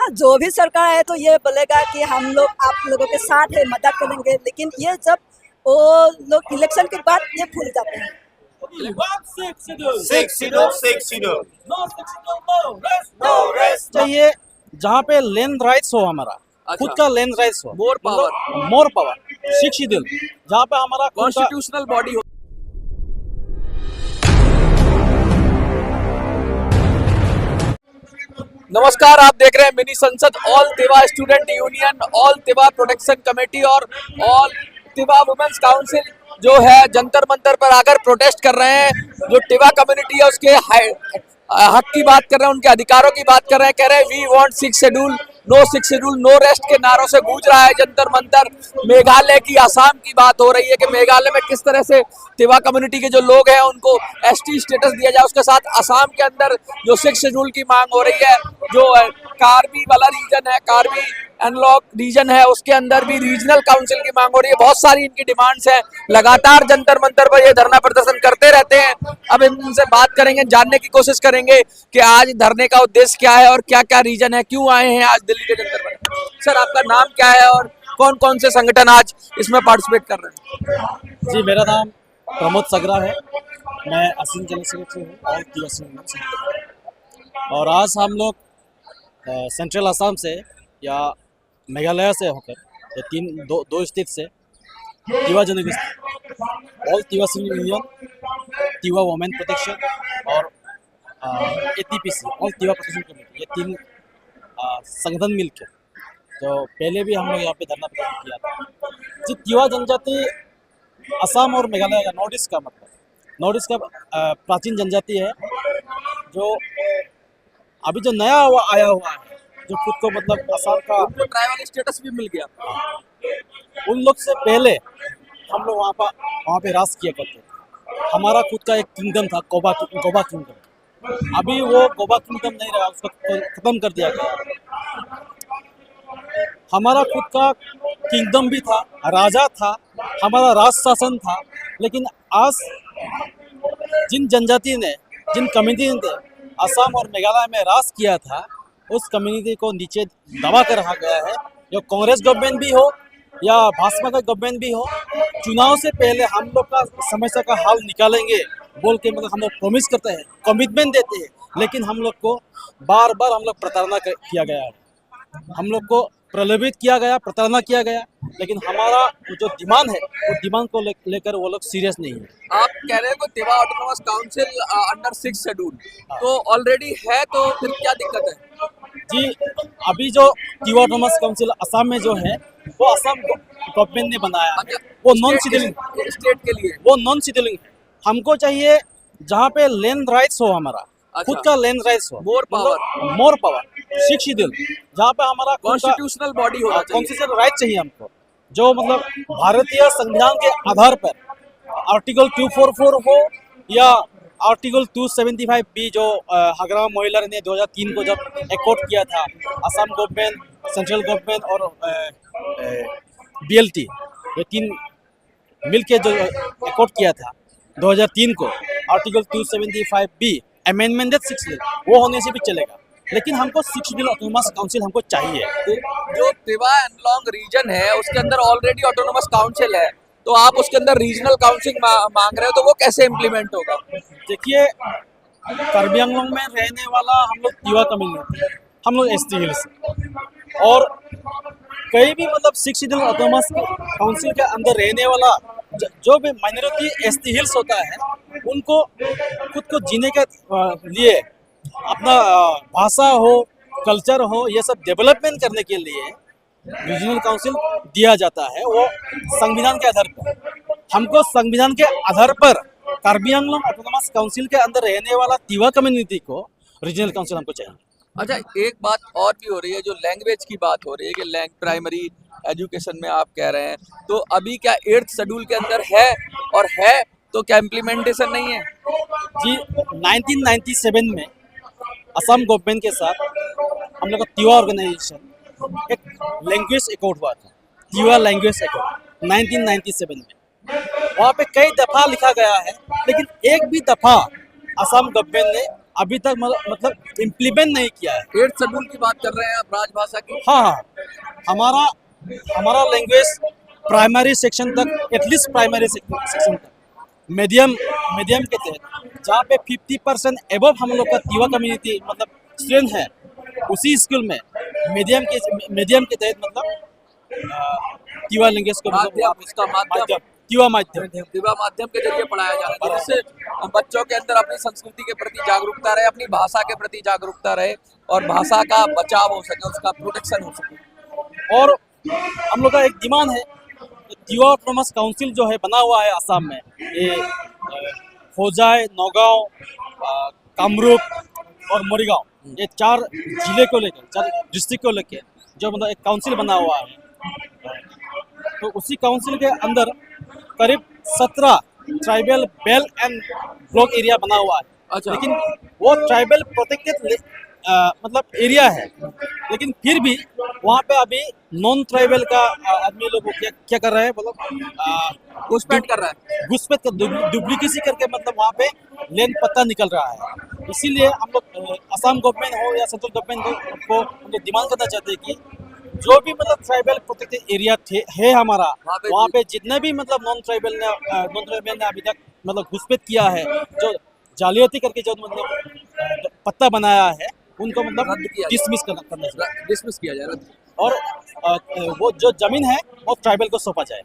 हाँ, जो भी सरकार है तो ये बोलेगा कि हम लोग आप लोगों के साथ है, मदद करेंगे, लेकिन ये जब वो लोग इलेक्शन के बाद ये भूल जाते हैं। चाहिए जहाँ पे लैंड राइट्स हो, हमारा खुद का लैंड राइट्स हो, मोर पावर 6 शेड्यूल, जहाँ पे हमारा कॉन्स्टिट्यूशनल बॉडी हो। नमस्कार, आप देख रहे हैं मिनी संसद। All Tiwa student union, all Tiwa protection committee और ऑल तिवा वुमेन्स काउंसिल जो है जंतर मंतर पर आकर प्रोटेस्ट कर रहे हैं। जो तिवा कम्युनिटी है उसके हक की बात कर रहे हैं, उनके अधिकारों की बात कर रहे हैं। कह रहे हैं we want 6 schedule, no 6 schedule, no rest के नारों से गूंज रहा है जंतर मंतर। मेघालय की, आसाम की बात हो रही है कि मेघालय में किस तरह से तिवा कम्युनिटी के जो लोग हैं उनको एसटी स्टेटस दिया जाए। उसके साथ आसाम के अंदर जो 6 शेड्यूल की मांग हो रही है, जो कार्बी वाला रीजन है, कार्बी एनलॉक रीजन है, उसके अंदर भी रीजनल काउंसिल की मांग हो रही है। बहुत सारी इनकी डिमांड्स हैं। लगातार जंतर मंतर पर ये धरना प्रदर्शन करते रहते हैं। अब इनसे बात करेंगे, जानने की कोशिश करेंगे कि आज धरने का उद्देश्य क्या है और क्या क्या रीजन है, क्यों आए हैं आज दिल्ली के जंतर मंतर। सर, आपका नाम क्या है और कौन कौन से संगठन आज इसमें पार्टिसिपेट कर रहे हैं? जी, मेरा नाम प्रमोद सगरा है। मैं असिस्टेंट जनरल सेक्रेटरी हूँ और तिवा संगठन। और आज हम लोग सेंट्रल असम से या मेघालय से होकर या दो स्टेट से Tiwa जनगोष्ठी, all Tiwa union, Tiwa women protection और ATPC, all Tiwa protection committee, ये 3 संगठन मिलकर तो पहले भी हम लोग यहाँ पे धरना प्रदर्शन किया था। जी, तिवा जनजाति असम और मेघालय का, नॉर्थ ईस्ट का, मतलब नॉर्थ ईस्ट का प्राचीन जनजाति है, जो अभी जो नया आया हुआ है, जो खुद को मतलब असम का ट्राइबल स्टेटस भी मिल गया। उन लोग से पहले हम लोग वहाँ पे राज किया करते थे। हमारा खुद का एक किंगडम था, गोबा किंगडम। अभी वो गोबा किंगडम नहीं रहा, उसको खत्म कर दिया गया। हमारा खुद का किंगडम भी था, राजा था, हमारा राज शासन था। लेकिन आज जिन जनजाति ने, जिन कम्युनिटी ने असम और मेघालय में राज किया था, उस कम्युनिटी को नीचे दबा कर रखा गया है। जो कांग्रेस गवर्नमेंट भी हो या भाजपा का गवर्नमेंट भी हो, चुनाव से पहले हम लोग का समस्या का हल निकालेंगे बोल के मतलब हम लोग प्रॉमिस करते हैं, कमिटमेंट देते हैं, लेकिन हम लोग को बार बार हम लोग प्रताड़ना किया गया है। हम लोग को प्रलोभित किया गया, प्रताड़ना किया गया, लेकिन हमारा जो डिमांड है वो डिमांड को लेकर वो लोग सीरियस नहीं है। आप कह रहे हैं कि Tiwa autonomous council under 6 schedule तो ऑलरेडी है, तो फिर क्या दिक्कत है? जी, अभी जो तिवा ऑटोनोमस काउंसिल असम में जो है वो असम गवर्नमेंट ने बनाया है। वो नॉन शेड्यूलिंग स्टेट के लिए, वो नॉन शेड्यूलिंग है। हमको चाहिए जहाँ पे लैंड राइट्स हो, हमारा खुद का लैंड राइट्स हो, मोर पावर 6 शेड्यूल, जहाँ पे हमारा कॉन्स्टिट्यूशनल बॉडी हो, कॉन्स्टिट्यूशनल राइट चाहिए हमको, जो मतलब भारतीय संविधान के आधार पर आर्टिकल 244 हो या आर्टिकल 275B, जो हगराम मोहिलर ने 2003 को जब एकॉर्ड किया था, असम गवर्नमेंट, सेंट्रल गवर्नमेंट और BLT, ये 3 मिलके जो एकॉर्ड किया था 2003 को, आर्टिकल 275B अमेंडमेंटेड 6 दिन, वो होने से भी चलेगा। लेकिन हमको 6 दिन ऑटोनोमस काउंसिल हमको चाहिए। जो तिवा एनलॉन्ग रीजन है उसके अंदर ऑलरेडी ऑटोनोमस काउंसिल है, तो आप उसके अंदर रीजनल काउंसिल मांग रहे हो, तो वो कैसे इम्प्लीमेंट होगा? देखिए, कार्बी आंगलोंग में रहने वाला हम लोग तिवा कम्युनिटी, हम लोग ST हिल्स, और कहीं भी मतलब 6 शेड्यूल ऑटोनोमस काउंसिल के अंदर रहने वाला जो भी माइनॉरिटी ST हिल्स होता है, उनको खुद को जीने के लिए अपना भाषा हो, कल्चर हो, ये सब डेवलपमेंट करने के लिए रीजनल काउंसिल दिया जाता है, वो संविधान के आधार पर। हमको संविधान के आधार पर कार्बी आंगलोंग ऑटोनोमस काउंसिल के अंदर रहने वाला तिवा कम्युनिटी को रीजनल काउंसिल हमको चाहिए। अच्छा, एक बात और भी हो रही है, जो लैंग्वेज की बात हो रही है कि प्राइमरी एजुकेशन में आप कह रहे हैं, तो अभी क्या 8th शेड्यूल के अंदर है, और है तो क्या इम्प्लीमेंटेशन नहीं है? जी, 1997 में असम गवर्नमेंट के साथ हम लोग का तिवा ऑर्गेनाइजेशन एक लैंग्वेज एकॉर्ड हुआ था, तिवा लैंग्वेज एकॉर्ड 1997 में। वहाँ पे कई दफ़ा लिखा गया है, लेकिन एक भी दफ़ा असम गवर्नमेंट ने अभी तक मतलब इम्प्लीमेंट नहीं किया है। 8th शेड्यूल की बात कर रहे हैं आप, राजभाषा की। हाँ हाँ, हमारा हमारा लैंग्वेज प्राइमरी सेक्शन तक, एटलीस्ट प्राइमरी सेक्शन तक मीडियम के तहत, जहाँ पे 50% एबव हम लोग का तिवा कम्युनिटी मतलब स्टूडेंट है, उसी स्कूल में मीडियम के तहत मतलब तिवा लैंग्वेज को माध्यम, इसका माध्यम तिवा माध्यम तिवा माध्यम के जरिए पढ़ाया जा रहा है, जिससे बच्चों के अंदर अपनी संस्कृति के प्रति जागरूकता रहे, अपनी भाषा के प्रति जागरूकता रहे और भाषा का बचाव हो सके, उसका प्रोटेक्शन हो सके। और हम लोग का एक डिमांड है, तिवा ऑटोनोमस काउंसिल जो है बना हुआ है असम में, ये होजाई, नौगांव, कामरूप और मोरीगांव, ये 4 जिले को लेकर, 4 डिस्ट्रिक्ट को लेकर जो मतलब एक काउंसिल बना हुआ है। तो उसी काउंसिल के अंदर करीब 17 tribal belt and block area बना हुआ है। अच्छा। लेकिन वो ट्राइबल प्रोटेक्टेड मतलब एरिया है, लेकिन फिर भी वहाँ पे अभी नॉन ट्राइबल का आदमी लोग क्या कर रहे हैं, मतलब घुसपैठ कर रहा है, घुसपैठ कर डुप्लीकेसी करके मतलब वहाँ पे लैंड पत्ता निकल रहा है। इसीलिए हम लोग असम गवर्नमेंट हो या सेंट्रल गवर्नमेंट को हम लोग डिमांड करना चाहते हैं कि जो भी मतलब ट्राइबल प्रोटेक्टेड एरिया है हमारा, वहाँ पे जितने भी मतलब नॉन ट्राइबल ने अभी तक मतलब घुसपैठ किया है, जो जालियाती करके जो मतलब पत्ता बनाया है, उनको मतलब डिसमिस करना चाहिए, डिसमिस किया जाए, रद्द। और वो जो जमीन है वो ट्राइबल को सौंपा जाए।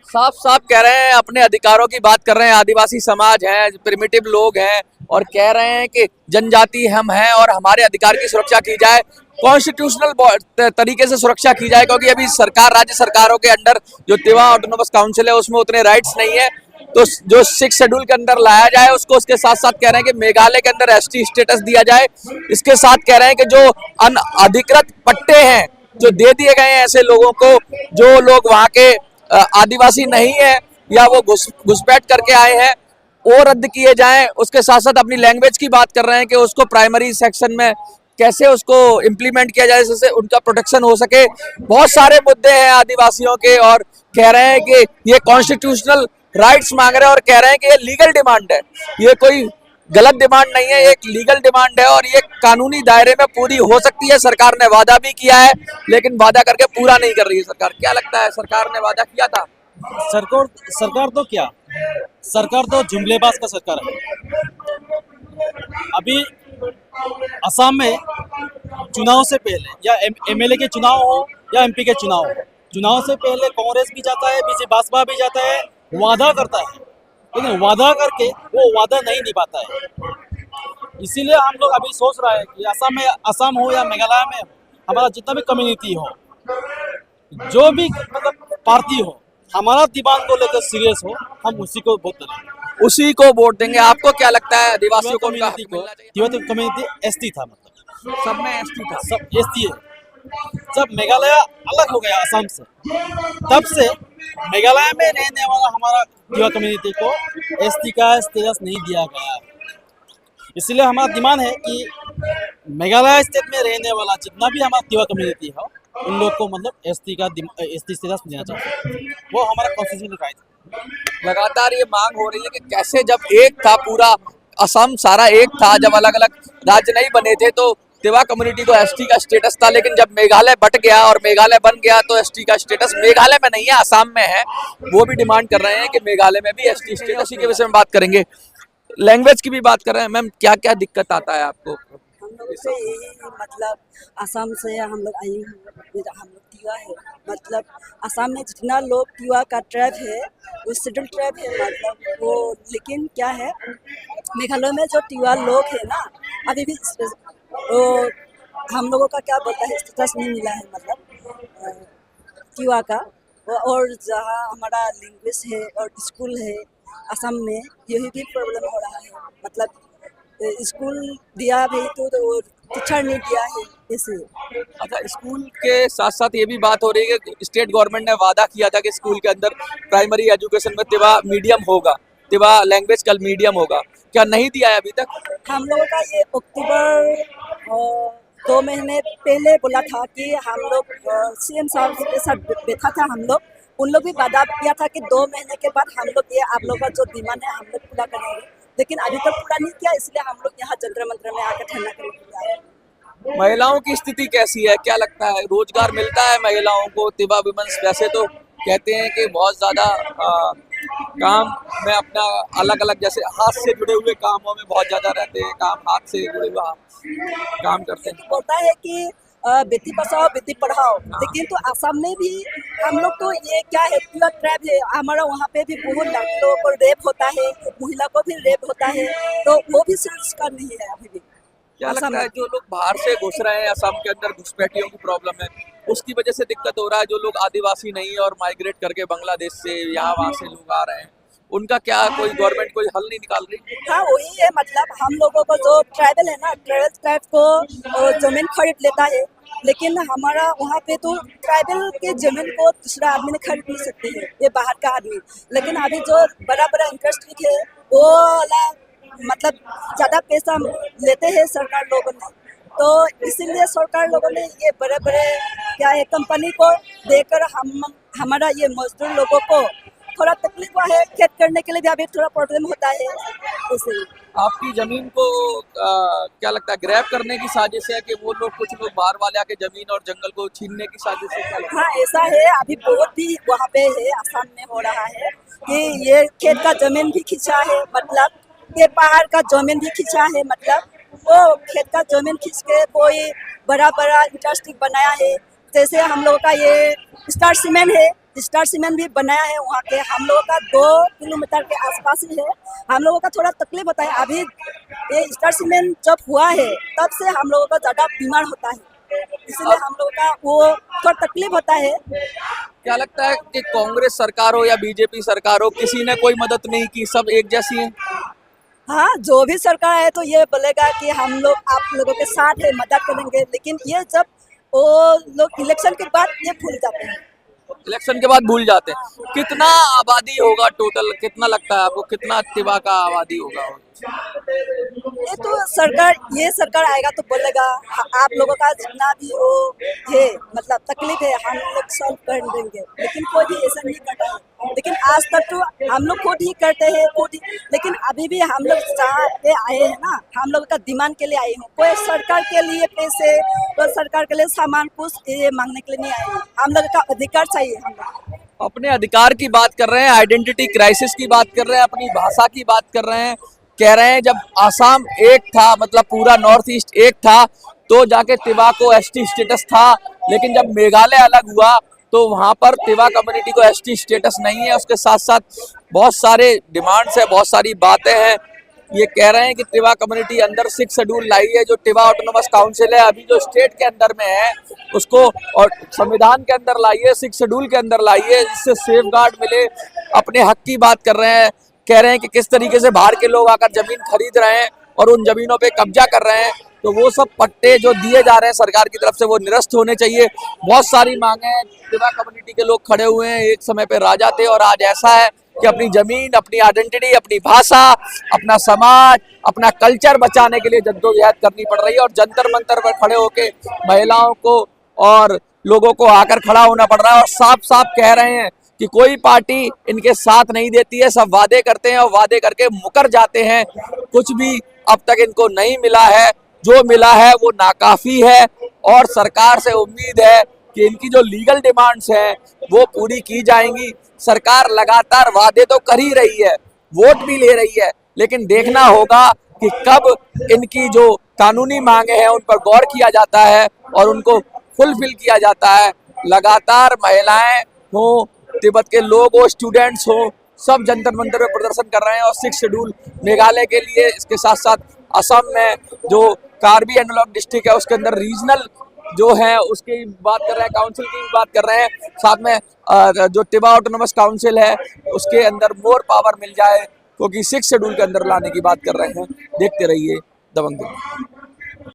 साफ साफ कह रहे हैं, अपने अधिकारों की बात कर रहे हैं, आदिवासी समाज है, प्रिमिटिव लोग हैं और कह रहे हैं कि जनजाति हम हैं और हमारे अधिकार की सुरक्षा की जाए, कॉन्स्टिट्यूशनल तरीके से सुरक्षा की जाए, क्योंकि अभी सरकार, राज्य सरकारों के अंडर जो तिवा ऑटोनोमस काउंसिल है उसमें उतने राइट्स नहीं है, तो जो 6 शेड्यूल के अंदर लाया जाए उसको, उसके साथ साथ कह रहे हैं कि मेघालय के अंदर एसटी स्टेटस दिया जाए, इसके साथ कह रहे हैं कि जो अनअधिकृत पट्टे हैं जो दे दिए गए हैं ऐसे लोगों को, जो लोग वहाँ के आदिवासी नहीं है या वो घुसपैठ करके आए हैं, वो रद्द किए जाएं। उसके साथ साथ अपनी लैंग्वेज की बात कर रहे हैं कि उसको प्राइमरी सेक्शन में कैसे उसको इम्प्लीमेंट किया जाए जिससे उनका प्रोटेक्शन हो सके। बहुत सारे मुद्दे हैं आदिवासियों के और कह रहे हैं कि ये कॉन्स्टिट्यूशनल राइट्स मांग रहे हैं और कह रहे हैं कि ये लीगल डिमांड है, ये कोई गलत डिमांड नहीं है, ये एक लीगल डिमांड है और ये कानूनी दायरे में पूरी हो सकती है। सरकार ने वादा भी किया है लेकिन वादा करके पूरा नहीं कर रही है सरकार। क्या लगता है, सरकार ने वादा किया था? सरकार तो क्या, सरकार तो जुमलेबाज का सरकार है। अभी असम में चुनाव से पहले या एमएलए के चुनाव हो या एमपी के चुनाव हो, चुनाव से पहले कांग्रेस भी जाता है, बीजेपी भाजपा भी जाता है, वादा करता है, लेकिन वादा करके वो वादा नहीं निभाता है। इसीलिए हम लोग अभी सोच रहे हैं कि असम हो या मेघालय में हमारा जितना भी कम्युनिटी हो, जो भी मतलब पार्टी हो, हमारा डिमांड को लेकर सीरियस हो, हम उसी को वोट करेंगे, उसी को वोट देंगे। आपको क्या लगता है आदिवासियों को उनका हक मिलना चाहिए? कम्युनिटी एसटी था, मतलब सब में एसटी था, सब एसटी है। जब मेघालय अलग हो गया असम से, तब से मेघालय में रहने वाला हमारा तिवा कम्युनिटी को एसटी का स्टेटस नहीं दिया गया। इसलिए हमारा डिमांड है कि मेघालय स्टेट में रहने वाला जितना भी हमारा तिवा कम्युनिटी हो, उन लोग को मतलब एसटी स्टेटस देना चाहिए, वो हमारा कॉन्स्टिट्यूशनल राइट है। लगातार ये मांग हो रही है कि कैसे जब एक था पूरा असम सारा एक था, जब अलग अलग राज्य नहीं बने थे तो तिवा कम्युनिटी को एसटी का स्टेटस था, लेकिन जब मेघालय बट गया और मेघालय बन गया तो एसटी का स्टेटस मेघालय में नहीं है, असम में है। वो भी डिमांड कर रहे हैं कि मेघालय में भी एसटी स्टेटस। इसी के विषय में बात करेंगे, लैंग्वेज की भी बात कर रहे हैं। मैम, क्या क्या दिक्कत आता है आपको? हम लोग से यही मतलब असम से हम लोग आई हूँ, हम लोग तिवा है, मतलब असम में जितना लोग तिवा का ट्राइब है वो शेड्यूल ट्राइब है, मतलब वो, लेकिन क्या है मेघालय में जो तिवा लोग है ना, अभी भी वो हम लोगों का क्या बोलता है स्टेटस नहीं मिला है, मतलब तिवा का। और जहाँ हमारा लैंग्वेज है और स्कूल है असम में, यही भी प्रॉब्लम हो रहा है, मतलब स्कूल दिया भी तो वो टीचर नहीं दिया है इसे। अच्छा, स्कूल के साथ साथ ये भी बात हो रही है कि स्टेट गवर्नमेंट ने वादा किया था कि स्कूल के अंदर प्राइमरी एजुकेशन में तिवा मीडियम होगा, तिवा लैंग्वेज का मीडियम होगा, क्या नहीं दिया है अभी तक? हम लोगों का ये अक्टूबर 2 महीने पहले बोला था कि हम लोग सीएम साहब के साथ बैठा था, हम लोग उन लोग भी वादा किया था कि 2 महीने के बाद हम लोग ये आप लोग का जो डिमांड है हम लोग पूरा करेंगे, लेकिन अभी तक पूरा नहीं किया, इसलिए हम लोग यहाँ जंतर मंतर में आकर धरना करने के लिए आए हैं। महिलाओं की स्थिति कैसी है, क्या लगता है, रोजगार मिलता है महिलाओं को? तिवा वुमेन्स वैसे तो कहते हैं कि बहुत ज्यादा काम में अपना अलग अलग, जैसे हाथ से जुड़े हुए कामों में बहुत ज्यादा रहते हैं, काम हाथ से जुड़े हुए काम करते हैं। होता है कि बेटी बचाओ बेटी पढ़ाओ, लेकिन तो असम में भी हम लोग तो ये क्या है, प्योर ट्राइब है हमारा, वहाँ पे भी बहुत लड़की लोगों को रेप होता है, महिला को भी रेप होता है, तो वो भी संस्कार नहीं है अभी भी। क्या असम लगता है में जो लोग बाहर से घुस रहे हैं असम के अंदर, घुसपैठियों की प्रॉब्लम है, उसकी वजह से दिक्कत हो रहा है? जो लोग आदिवासी नहीं है और माइग्रेट करके बांग्लादेश से यहाँ वहाँ से लोग आ रहे हैं, उनका क्या कोई गवर्नमेंट कोई हल नहीं निकाल रही? हाँ वही है, मतलब हम लोगों को जो ट्राइबल है ना, ट्राइब को जमीन खरीद लेता है, लेकिन हमारा वहाँ पे तो ट्राइबल के जमीन को दूसरा आदमी ने खरीद नहीं सकते हैं, ये बाहर का आदमी। लेकिन अभी जो बड़ा बड़ा इंडस्ट्री है वो वाला मतलब ज्यादा पैसा लेते हैं सरकार लोगों ने, तो इसीलिए सरकार लोगों ने ये बड़े बड़े क्या है कंपनी को देकर हमारा ये मजदूर लोगों को थोड़ा तकलीफ हुआ है, खेत करने के लिए भी अभी थोड़ा प्रॉब्लम होता है। इसलिए आपकी जमीन को क्या लगता है ग्रैब करने की साजिश है कि वो लोग, कुछ लोग बाहर वाले आके जमीन और जंगल को छीनने की साजिश है? क्या लगता है? हाँ ऐसा है, अभी बहुत ही वहाँ पे है आसाम में हो रहा है कि ये खेत का जमीन भी खींचा है, मतलब ये पहाड़ का जमीन भी खींचा है, मतलब वो खेत का जमीन खींच के कोई बड़ा बड़ा इंडस्ट्री बनाया है। जैसे हम लोगों का ये स्टार सीमेंट है, स्टार सीमेंट भी बनाया है वहाँ के, हम लोगों का 2 किलोमीटर के आसपास ही है, हम लोगों का थोड़ा तकलीफ होता है। अभी ये स्टार सीमेंट जब हुआ है तब से हम लोगों का ज़्यादा बीमार होता है, इसलिए हम लोगों का वो थोड़ा तकलीफ होता है। क्या लगता है कि कांग्रेस सरकार हो या बीजेपी सरकार हो, किसी ने कोई मदद नहीं की, सब एक जैसी है? हाँ जो भी सरकार है तो ये बोलेगा कि हम लोग आप लोगों के साथ है, मदद करेंगे, लेकिन ये जब वो लोग इलेक्शन के बाद ये भूल जाते हैं। इलेक्शन के बाद भूल जाते हैं। कितना आबादी होगा टोटल, कितना लगता है आपको, कितना तिवा का आबादी होगा? ये तो ये सरकार आएगा तो बोलेगा आप लोगों का जितना भी हो है मतलब तकलीफ है हम लोग सॉल्व कर देंगे, लेकिन कोई भी ऐसा नहीं करता है। लेकिन आज तक तो हम लोग खुद ही करते हैं, खुद ही, लेकिन अभी भी हम लोग जहाँ पे आए हैं ना, हम लोग का डिमांड के लिए आए हैं, कोई सरकार के लिए पैसे, कोई सरकार के लिए सामान कुछ ये मांगने के लिए नहीं आए हैं, हम लोग का अधिकार चाहिए। हम लोग अपने अधिकार की बात कर रहे हैं, आइडेंटिटी क्राइसिस की बात कर रहे हैं, अपनी भाषा की बात कर रहे हैं। कह रहे हैं जब आसाम एक था, मतलब पूरा नॉर्थ ईस्ट एक था, तो जाके तिवा को एसटी स्टेटस था, लेकिन जब मेघालय अलग हुआ तो वहां पर तिवा कम्युनिटी को एसटी स्टेटस नहीं है। उसके साथ साथ बहुत सारे डिमांड्स है, बहुत सारी बातें हैं। ये कह रहे हैं कि तिवा कम्युनिटी अंदर 6 शेड्यूल लाई है, जो तिवा ऑटोनोमस काउंसिल है अभी जो स्टेट के अंदर में है, उसको और संविधान के अंदर लाइए, 6 शेड्यूल के अंदर लाइए, जिससे सेफ गार्ड मिले। अपने हक की बात कर रहे हैं, कह रहे हैं कि किस तरीके से बाहर के लोग आकर जमीन खरीद रहे हैं और उन जमीनों पे कब्जा कर रहे हैं, तो वो सब पट्टे जो दिए जा रहे हैं सरकार की तरफ से वो निरस्त होने चाहिए। बहुत सारी मांगे हैं, तिवा कम्युनिटी के लोग खड़े हुए हैं, एक समय पे राजा थे और आज ऐसा है कि अपनी जमीन, अपनी आइडेंटिटी, अपनी भाषा, अपना समाज, अपना कल्चर बचाने के लिए जद्दोजहद करनी पड़ रही है। और जंतर मंतर पर खड़े होके महिलाओं को और लोगों को आकर खड़ा होना पड़ रहा है और साफ साफ कह रहे हैं कि कोई पार्टी इनके साथ नहीं देती है, सब वादे करते हैं और वादे करके मुकर जाते हैं। कुछ भी अब तक इनको नहीं मिला है, जो मिला है वो नाकाफी है और सरकार से उम्मीद है कि इनकी जो लीगल डिमांड्स हैं वो पूरी की जाएंगी। सरकार लगातार वादे तो कर ही रही है, वोट भी ले रही है, लेकिन देखना होगा कि कब इनकी जो कानूनी मांगे हैं उन पर गौर किया जाता है और उनको फुलफिल किया जाता है। लगातार महिलाएं हो, तिब्बत के लोग हो, स्टूडेंट्स हो, सब जंतर मंतर में प्रदर्शन कर रहे हैं और 6 शेड्यूल मेघालय के लिए, इसके साथ साथ असम में जो कार्बी एंगलॉन्ग डिस्ट्रिक्ट है उसके अंदर रीजनल जो है उसकी बात कर रहे हैं, काउंसिल की बात कर रहे हैं, साथ में जो तिवा ऑटोनोमस काउंसिल है उसके अंदर मोर पावर मिल जाए, क्योंकि 6 शेड्यूल के अंदर लाने की बात कर रहे हैं। देखते रहिए दबंग।